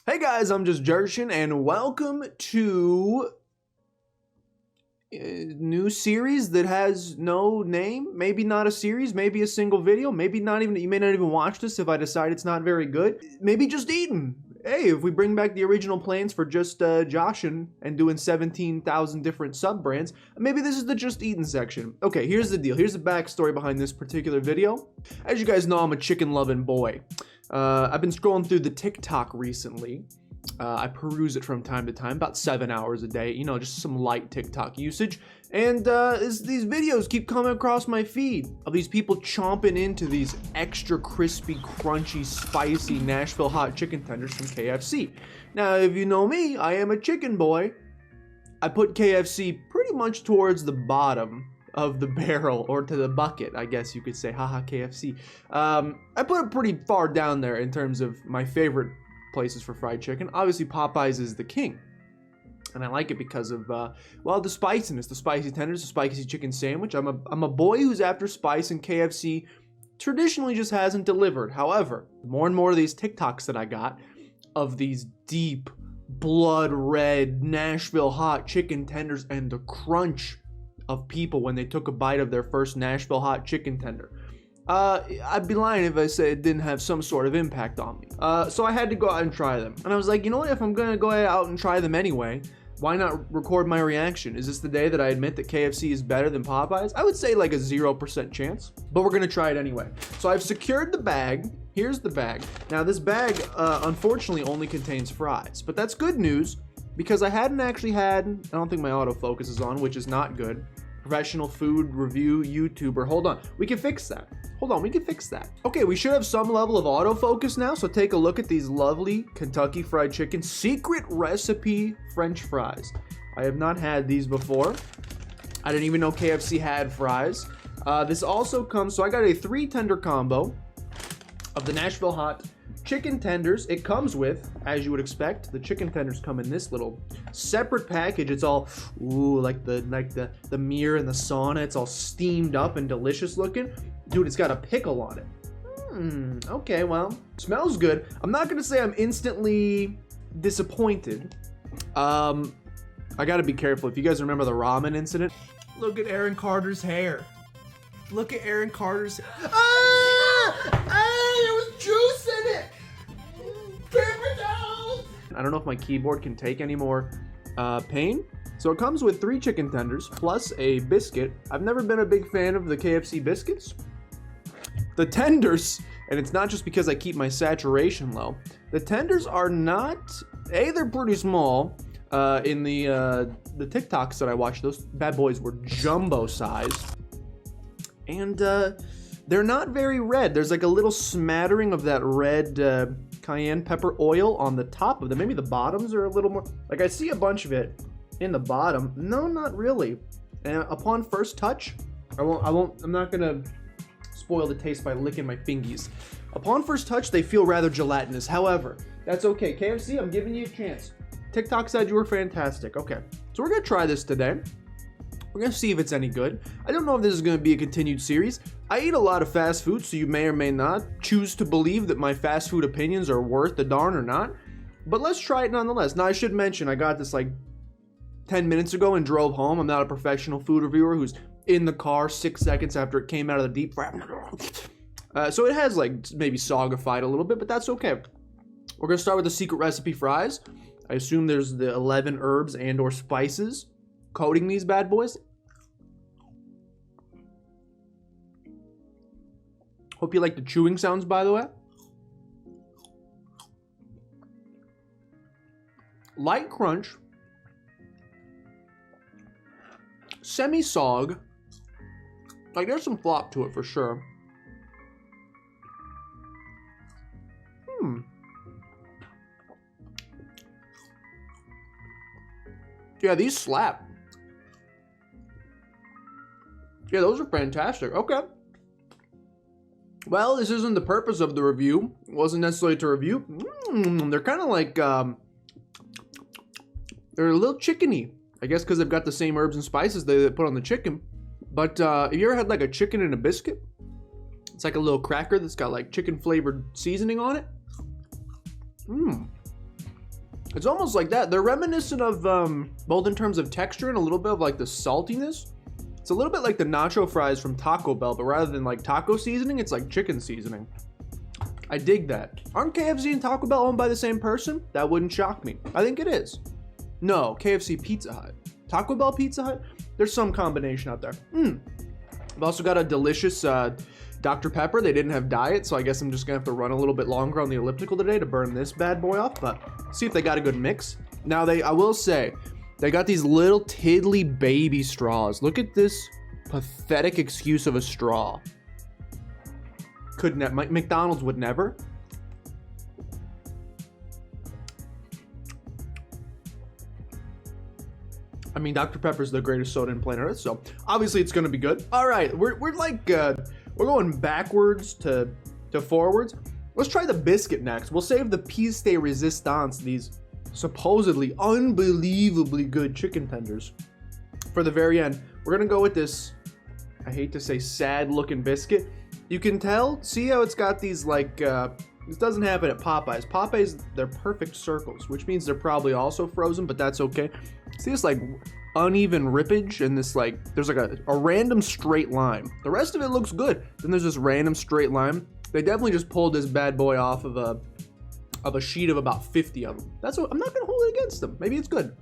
Hey guys, I'm Just Eatin, and welcome to a new series that has no name. Maybe not a series, maybe a single video, maybe not even, you may not even watch this if I decide it's not very good. Maybe Just Eatin. Hey, if we bring back the original plans for just Joshin and doing 17,000 different sub-brands, maybe this is the Just Eatin section. Okay, here's the deal. Here's the backstory behind this particular video. As you guys know, I'm a chicken-loving boy. I've been scrolling through the TikTok recently. I peruse it from time to time, about 7 hours a day, you know, just some light TikTok usage. And these videos keep coming across my feed of these people chomping into these extra crispy, crunchy, spicy Nashville hot chicken tenders from KFC. Now, if you know me, I am a chicken boy. I put KFC pretty much towards the bottom of the barrel, or to the bucket, I guess you could say. Haha, KFC. I put it pretty far down there in terms of my favorite places for fried chicken. Obviously, Popeyes is the king. And I like it because of, well, the spiciness, the spicy tenders, the spicy chicken sandwich. I'm a boy who's after spice, and KFC traditionally just hasn't delivered. However, more and more of these TikToks that I got of these deep, blood red Nashville hot chicken tenders and the crunch of people when they took a bite of their first Nashville hot chicken tender. I'd be lying if I said it didn't have some sort of impact on me. So I had to go out and try them. And I was like, you know what, if I'm gonna go out and try them anyway, why not record my reaction? Is this the day that I admit that KFC is better than Popeyes? I would say like a 0% chance, but we're gonna try it anyway. So I've secured the bag. Here's the bag. Now this bag, unfortunately only contains fries, but that's good news because I hadn't actually had, I don't think my autofocus is on, which is not good. Professional food review YouTuber. Hold on, we can fix that. Hold on, we can fix that. Okay, we should have some level of autofocus now, so take a look at these lovely Kentucky Fried Chicken secret recipe French fries. I have not had these before. I didn't even know KFC had fries. This also comes, so I got a 3-tender combo of the Nashville hot chicken tenders. It comes with, as you would expect, the chicken tenders come in this little separate package. It's all, ooh, like the mirror in the sauna. It's all steamed up and delicious looking. Dude, it's got a pickle on it. Okay, well, smells good. I'm not gonna say I'm instantly disappointed. I gotta be careful. If you guys remember the ramen incident, look at Aaron Carter's hair. Look at Aaron Carter's hair. There was juice in it. I don't know if my keyboard can take any more pain. So it comes with 3 chicken tenders plus a biscuit. I've never been a big fan of the KFC biscuits. The tenders, and it's not just because I keep my saturation low, the tenders are not, they're pretty small. In the TikToks that I watched, those bad boys were jumbo sized. And they're not very red. There's like a little smattering of that red cayenne pepper oil on the top of them. Maybe the bottoms are a little more, like I see a bunch of it in the bottom. No, not really. And upon first touch, I'm not gonna spoil the taste by licking my fingies. Upon first touch, they feel rather gelatinous. However, that's okay. KFC, I'm giving you a chance. TikTok said you were fantastic. Okay, so we're gonna try this today. We're gonna see if it's any good. I don't know if this is gonna be a continued series. I eat a lot of fast food, so you may or may not choose to believe that my fast food opinions are worth the darn or not. But let's try it nonetheless. Now, I should mention, I got this like 10 minutes ago and drove home. I'm not a professional food reviewer who's in the car 6 seconds after it came out of the deep fryer. So it has like maybe sogified a little bit, but that's okay. We're gonna start with the secret recipe fries. I assume there's the 11 herbs and or spices coating these bad boys. Hope you like the chewing sounds, by the way. Light crunch. Semi-sog. Like, there's some flop to it for sure. Yeah, these slap. Yeah, those are fantastic. Okay. Well, this isn't the purpose of the review. It wasn't necessarily to review. They're kind of like, they're a little chickeny. I guess because they've got the same herbs and spices they put on the chicken. But have you ever had like a chicken and a biscuit? It's like a little cracker that's got like chicken flavored seasoning on it. It's almost like that. They're reminiscent of both in terms of texture and a little bit of like the saltiness. It's a little bit like the nacho fries from Taco Bell, but rather than like taco seasoning, it's like chicken seasoning. I dig that. Aren't KFC and Taco Bell owned by the same person? That wouldn't shock me. I think it is. No, KFC Pizza Hut. Taco Bell Pizza Hut? There's some combination out there. I've also got a delicious Dr. Pepper. They didn't have diet, so I guess I'm just gonna have to run a little bit longer on the elliptical today to burn this bad boy off, but see if they got a good mix. Now I will say, they got these little tiddly baby straws. Look at this pathetic excuse of a straw. McDonald's would never. I mean, Dr. Pepper's the greatest soda in planet Earth, so obviously it's gonna be good. All right, we're going backwards to forwards. Let's try the biscuit next. We'll save the pièce de résistance, these supposedly unbelievably good chicken tenders, for the very end. We're gonna go with this, I hate to say sad looking biscuit. You can tell, see how it's got these like, this doesn't happen at Popeyes. Popeyes, they're perfect circles, which means they're probably also frozen, but that's okay. See this like uneven rippage and this like, there's like a random straight line. The rest of it looks good. Then there's this random straight line. They definitely just pulled this bad boy off of a sheet of about 50 of them. That's what, I'm not gonna hold it against them. Maybe it's good.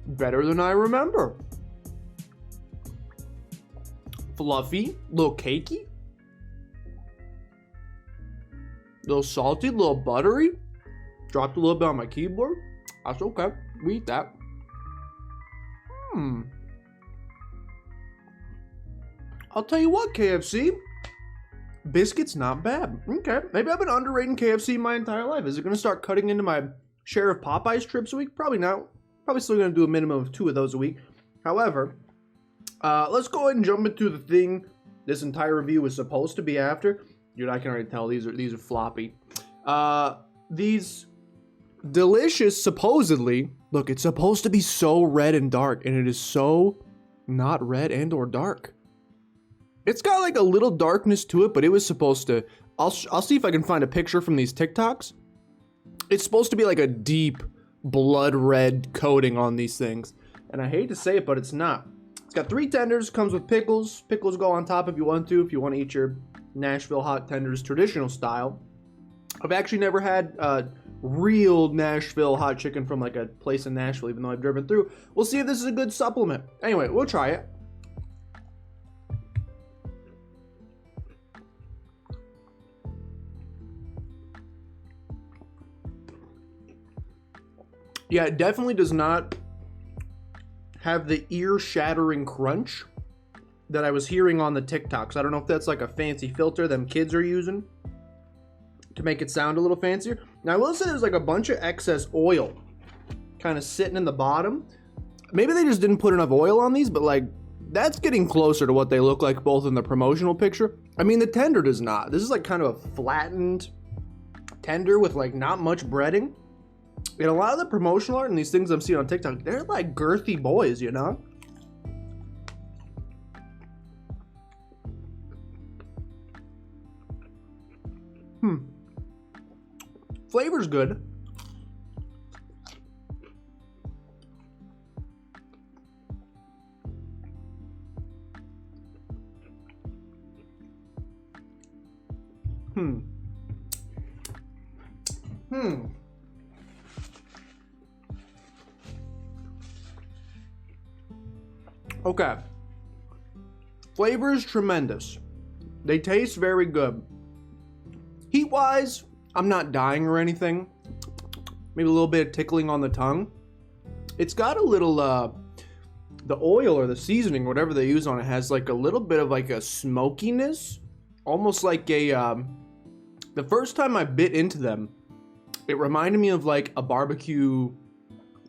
Better than I remember. Fluffy, little cakey, little salty, little buttery. Dropped a little bit on my keyboard. That's okay. We eat that. I'll tell you what, KFC. Biscuit's not bad. Okay. Maybe I've been underrating KFC my entire life. Is it going to start cutting into my share of Popeyes trips a week? Probably not. Probably still going to do a minimum of 2 of those a week. However, let's go ahead and jump into the thing this entire review was supposed to be after. Dude, I can already tell these are floppy. These delicious, supposedly, look, it's supposed to be so red and dark, and it is so not red and or dark. It's got like a little darkness to it, but it was supposed to, I'll see if I can find a picture from these TikToks. It's supposed to be like a deep blood red coating on these things, and I hate to say it, but it's not. It's got 3 tenders, comes with pickles. Pickles go on top if you want to eat your Nashville hot tenders traditional style. I've actually never had real Nashville hot chicken from like a place in Nashville, even though I've driven through. We'll see if this is a good supplement. Anyway, we'll try it. Yeah, it definitely does not have the ear-shattering crunch that I was hearing on the TikToks. I don't know if that's like a fancy filter them kids are using to make it sound a little fancier. Now, I will say there's like a bunch of excess oil kind of sitting in the bottom. Maybe they just didn't put enough oil on these, but like, that's getting closer to what they look like both in the promotional picture. I mean, the tender does not. This is like kind of a flattened tender with like not much breading. And a lot of the promotional art and these things I'm seeing on TikTok, they're like girthy boys, you know? Flavor's good. Okay. Flavor is tremendous. They taste very good. Heat-wise, I'm not dying or anything. Maybe a little bit of tickling on the tongue. It's got a little, the oil or the seasoning, whatever they use on it, has like a little bit of like a smokiness. Almost like a, the first time I bit into them, it reminded me of like a barbecue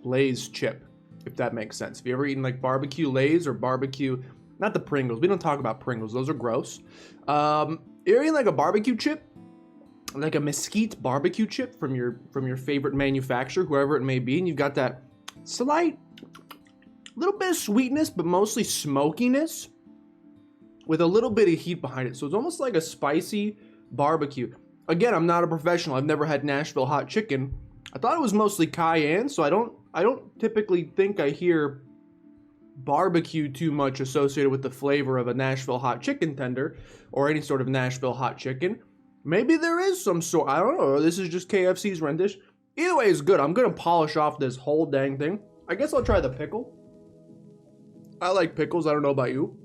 Lay's chip, if that makes sense. Have you ever eaten like barbecue Lay's or barbecue, not the Pringles, we don't talk about Pringles, those are gross. You're eating like a barbecue chip, like a mesquite barbecue chip from your favorite manufacturer, whoever it may be, and you've got that slight little bit of sweetness, but mostly smokiness. with a little bit of heat behind it. So it's almost like a spicy barbecue. Again, I'm not a professional. I've never had Nashville hot chicken. I thought it was mostly cayenne, so I don't typically think I hear barbecue too much associated with the flavor of a Nashville hot chicken tender or any sort of Nashville hot chicken. Maybe there is some sort, I don't know, this is just KFC's rendition. Either way, it's good. I'm gonna polish off this whole dang thing. I guess I'll try the pickle. I like pickles, I don't know about you.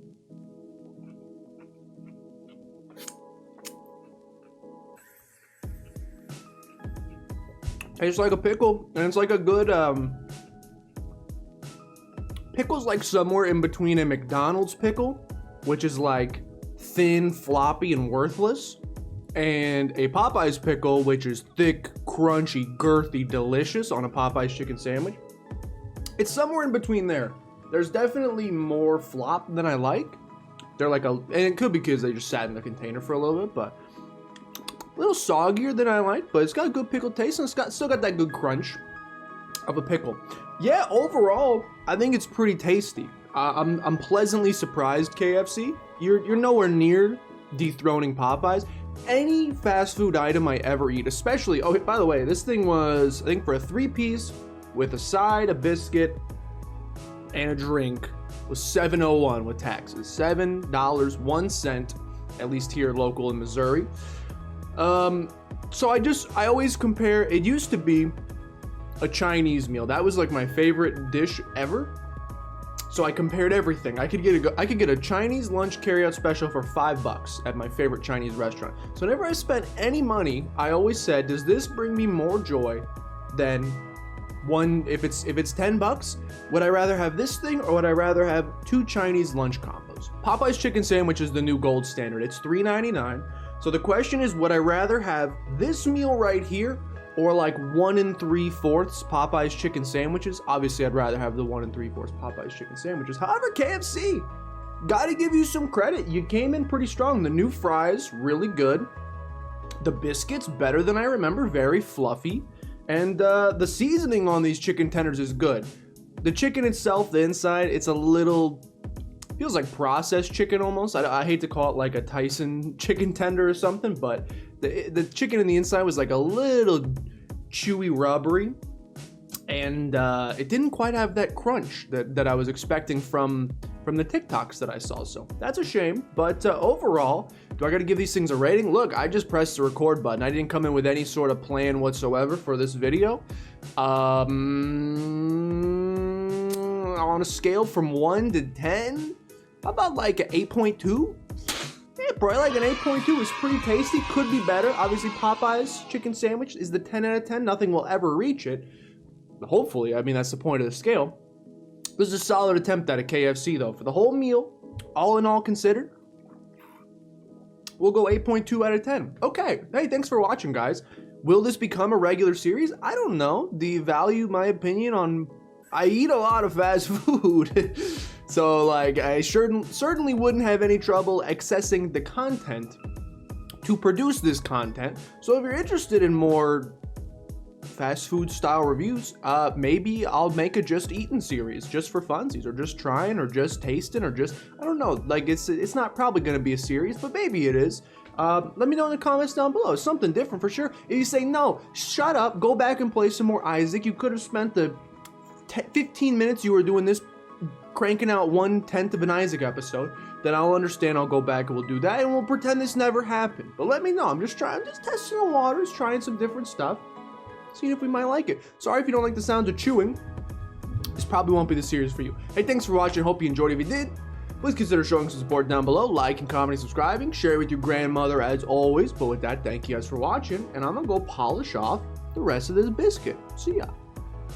Tastes like a pickle, and it's like a good, pickle's like somewhere in between a McDonald's pickle, which is like thin, floppy, and worthless, and a Popeye's pickle, which is thick, crunchy, girthy, delicious on a Popeye's chicken sandwich. It's somewhere in between there. There's definitely more flop than I like. They're like and it could be because they just sat in the container for a little bit, but a little soggier than I like, but it's got a good pickle taste, and it's still got that good crunch of a pickle. Yeah, overall, I think it's pretty tasty. I'm pleasantly surprised, KFC. You're nowhere near dethroning Popeyes. Any fast food item I ever eat, especially, oh, by the way, this thing was, I think for a 3-piece with a side, a biscuit, and a drink, was $7.01 with taxes. $7.01, at least here local in Missouri. So I always compare, it used to be a Chinese meal. That was like my favorite dish ever. So I compared everything. I could get a Chinese lunch carryout special for $5 at my favorite Chinese restaurant. So whenever I spent any money, I always said, does this bring me more joy than one, if it's $10, would I rather have this thing or would I rather have 2 Chinese lunch combos? Popeye's chicken sandwich is the new gold standard. It's $3.99. So the question is, would I rather have this meal right here or like 1 3/4 Popeye's chicken sandwiches? Obviously, I'd rather have the 1 3/4 Popeye's chicken sandwiches. However, KFC, gotta give you some credit. You came in pretty strong. The new fries, really good. The biscuits, better than I remember, very fluffy. And the seasoning on these chicken tenders is good. The chicken itself, the inside, it's a little, feels like processed chicken almost. I hate to call it like a Tyson chicken tender or something, but the chicken in the inside was like a little chewy, rubbery, and it didn't quite have that crunch that I was expecting from the TikToks that I saw. So that's a shame. But overall, do I got to give these things a rating? Look, I just pressed the record button. I didn't come in with any sort of plan whatsoever for this video. On a scale from 1 to 10, how about like an 8.2? Yeah, probably like an 8.2 is pretty tasty. Could be better. Obviously, Popeye's chicken sandwich is the 10 out of 10. Nothing will ever reach it. Hopefully, I mean, that's the point of the scale. This is a solid attempt at a KFC, though. For the whole meal, all in all considered, we'll go 8.2 out of 10. Okay. Hey, thanks for watching, guys. Will this become a regular series? I don't know. Do you value my opinion on... I eat a lot of fast food. So, like, I certainly wouldn't have any trouble accessing the content to produce this content. So if you're interested in more fast food style reviews, maybe I'll make a Just Eatin series just for funsies, or just trying, or just tasting, or just, I don't know, like it's not probably going to be a series, but maybe it is. Let me know in the comments down below. Something different for sure. If you say no, shut up, go back and play some more Isaac. You could have spent the 15 minutes you were doing this cranking out 1/10 of an Isaac episode, then I'll understand. I'll go back and we'll do that, and we'll pretend this never happened. But let me know. I'm just testing the waters, trying some different stuff, seeing if we might like it. Sorry if you don't like the sounds of chewing. This probably won't be the series for you. Hey, thanks for watching. Hope you enjoyed. If you did, please consider showing some support down below. Like and comment and subscribing. Share it with your grandmother as always. But with that, thank you guys for watching, and I'm gonna go polish off the rest of this biscuit. See ya.